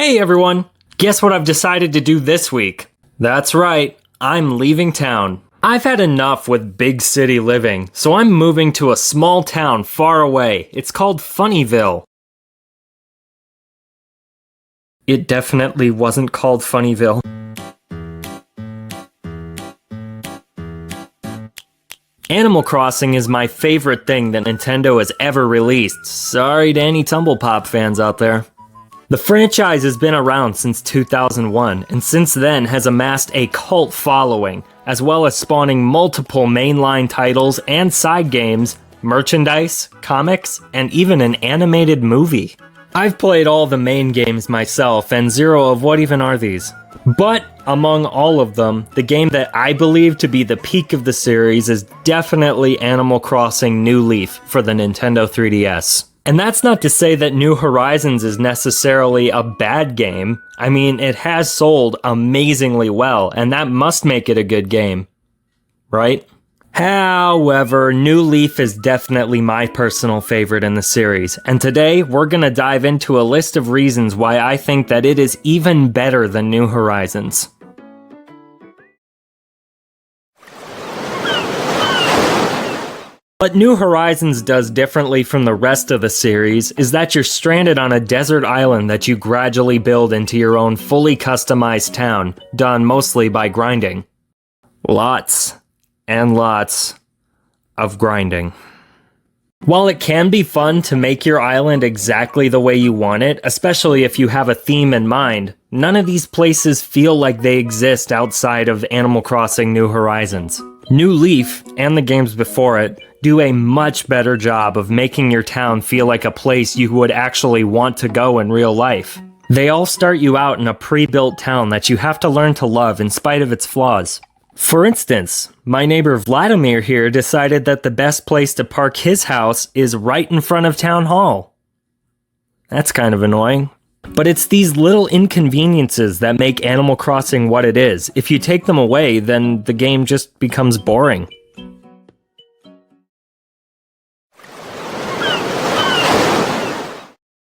Hey everyone! Guess what I've decided to do this week? That's right, I'm leaving town. I've had enough with big city living, so I'm moving to a small town far away. It's called Funnyville. It definitely wasn't called Funnyville. Animal Crossing is my favorite thing that Nintendo has ever released. Sorry to any Tumblepop fans out there. The franchise has been around since 2001, and since then has amassed a cult following, as well as spawning multiple mainline titles and side games, merchandise, comics, and even an animated movie. I've played all the main games myself, and zero of what even are these. But among all of them, the game that I believe to be the peak of the series is definitely Animal Crossing New Leaf for the Nintendo 3DS. And that's not to say that New Horizons is necessarily a bad game. I mean, it has sold amazingly well, and that must make it a good game, right? However, New Leaf is definitely my personal favorite in the series, and today we're gonna dive into a list of reasons why I think that it is even better than New Horizons. What New Horizons does differently from the rest of the series is that you're stranded on a desert island that you gradually build into your own fully customized town, done mostly by grinding. Lots and lots of grinding. While it can be fun to make your island exactly the way you want it, especially if you have a theme in mind, none of these places feel like they exist outside of Animal Crossing New Horizons. New Leaf, and the games before it, do a much better job of making your town feel like a place you would actually want to go in real life. They all start you out in a pre-built town that you have to learn to love in spite of its flaws. For instance, my neighbor Vladimir here decided that the best place to park his house is right in front of Town Hall. That's kind of annoying. But it's these little inconveniences that make Animal Crossing what it is. If you take them away, then the game just becomes boring.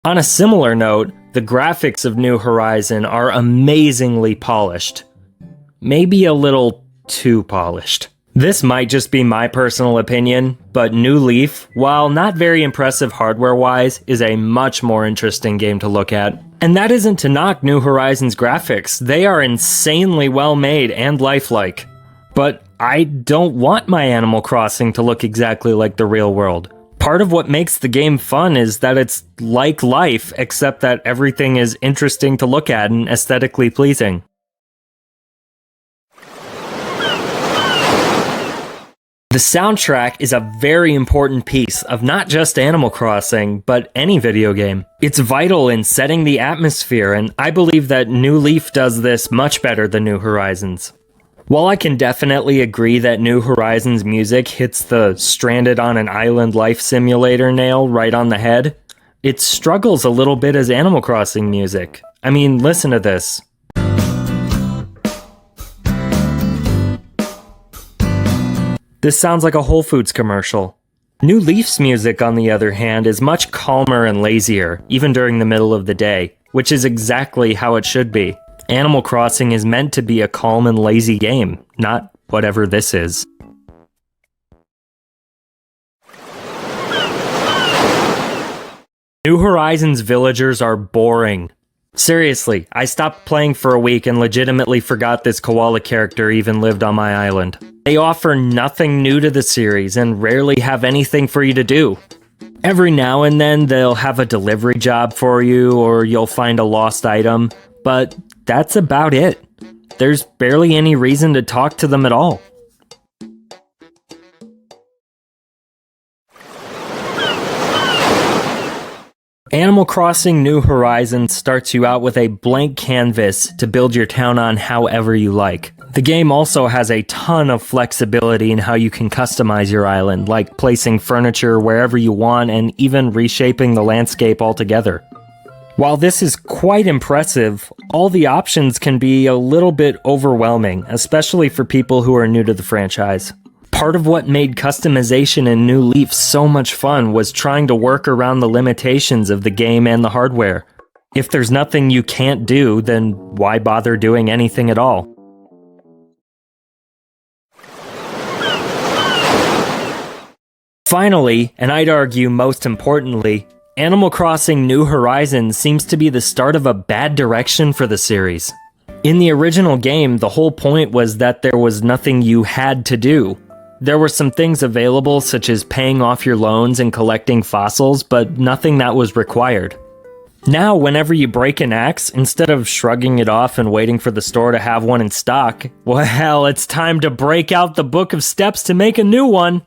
On a similar note, the graphics of New Horizon are amazingly polished. Maybe a little too polished. This might just be my personal opinion, but New Leaf, while not very impressive hardware-wise, is a much more interesting game to look at. And that isn't to knock New Horizons graphics, they are insanely well made and lifelike. But I don't want my Animal Crossing to look exactly like the real world. Part of what makes the game fun is that it's like life, except that everything is interesting to look at and aesthetically pleasing. The soundtrack is a very important piece of not just Animal Crossing, but any video game. It's vital in setting the atmosphere, and I believe that New Leaf does this much better than New Horizons. While I can definitely agree that New Horizons music hits the stranded on an island life simulator nail right on the head, it struggles a little bit as Animal Crossing music. I mean, listen to this. This sounds like a Whole Foods commercial. New Leaf's music, on the other hand, is much calmer and lazier, even during the middle of the day, which is exactly how it should be. Animal Crossing is meant to be a calm and lazy game, not whatever this is. New Horizons villagers are boring. Seriously, I stopped playing for a week and legitimately forgot this koala character even lived on my island. They offer nothing new to the series and rarely have anything for you to do. Every now and then they'll have a delivery job for you or you'll find a lost item, but that's about it. There's barely any reason to talk to them at all. Animal Crossing New Horizons starts you out with a blank canvas to build your town on however you like. The game also has a ton of flexibility in how you can customize your island, like placing furniture wherever you want and even reshaping the landscape altogether. While this is quite impressive, all the options can be a little bit overwhelming, especially for people who are new to the franchise. Part of what made customization in New Leaf so much fun was trying to work around the limitations of the game and the hardware. If there's nothing you can't do, then why bother doing anything at all? Finally, and I'd argue most importantly, Animal Crossing New Horizons seems to be the start of a bad direction for the series. In the original game, the whole point was that there was nothing you had to do. There were some things available, such as paying off your loans and collecting fossils, but nothing that was required. Now, whenever you break an axe, instead of shrugging it off and waiting for the store to have one in stock, well, it's time to break out the book of steps to make a new one.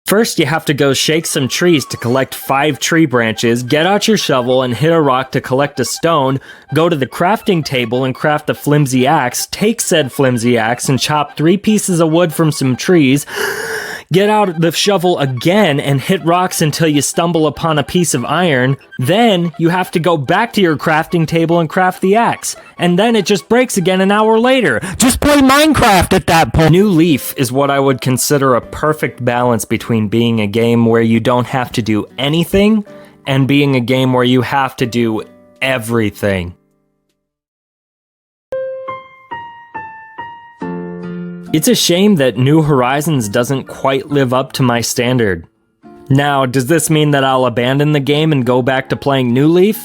First, you have to go shake some trees to collect 5 tree branches, get out your shovel and hit a rock to collect a stone, go to the crafting table and craft a flimsy axe, take said flimsy axe and chop 3 pieces of wood from some trees, get out the shovel again and hit rocks until you stumble upon a piece of iron, then you have to go back to your crafting table and craft the axe, and then it just breaks again an hour later. Just play Minecraft at that point! New Leaf is what I would consider a perfect balance between being a game where you don't have to do anything and being a game where you have to do everything. It's a shame that New Horizons doesn't quite live up to my standard. Now, does this mean that I'll abandon the game and go back to playing New Leaf?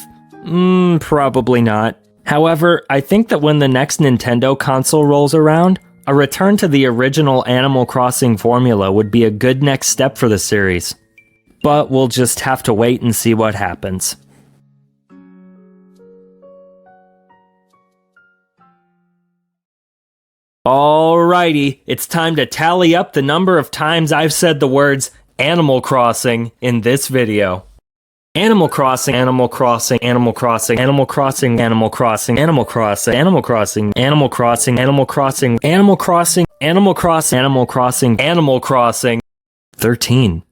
Probably not. However, I think that when the next Nintendo console rolls around, a return to the original Animal Crossing formula would be a good next step for the series. But we'll just have to wait and see what happens. Alrighty, it's time to tally up the number of times I've said the words Animal Crossing in this video. Animal Crossing, Animal Crossing, Animal Crossing, Animal Crossing, Animal Crossing, Animal Crossing, Animal Crossing, Animal Crossing, Animal Crossing, Animal Crossing, Animal Crossing, Animal Crossing, Animal Crossing. 13.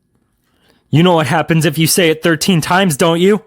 You know what happens if you say it 13 times, don't you?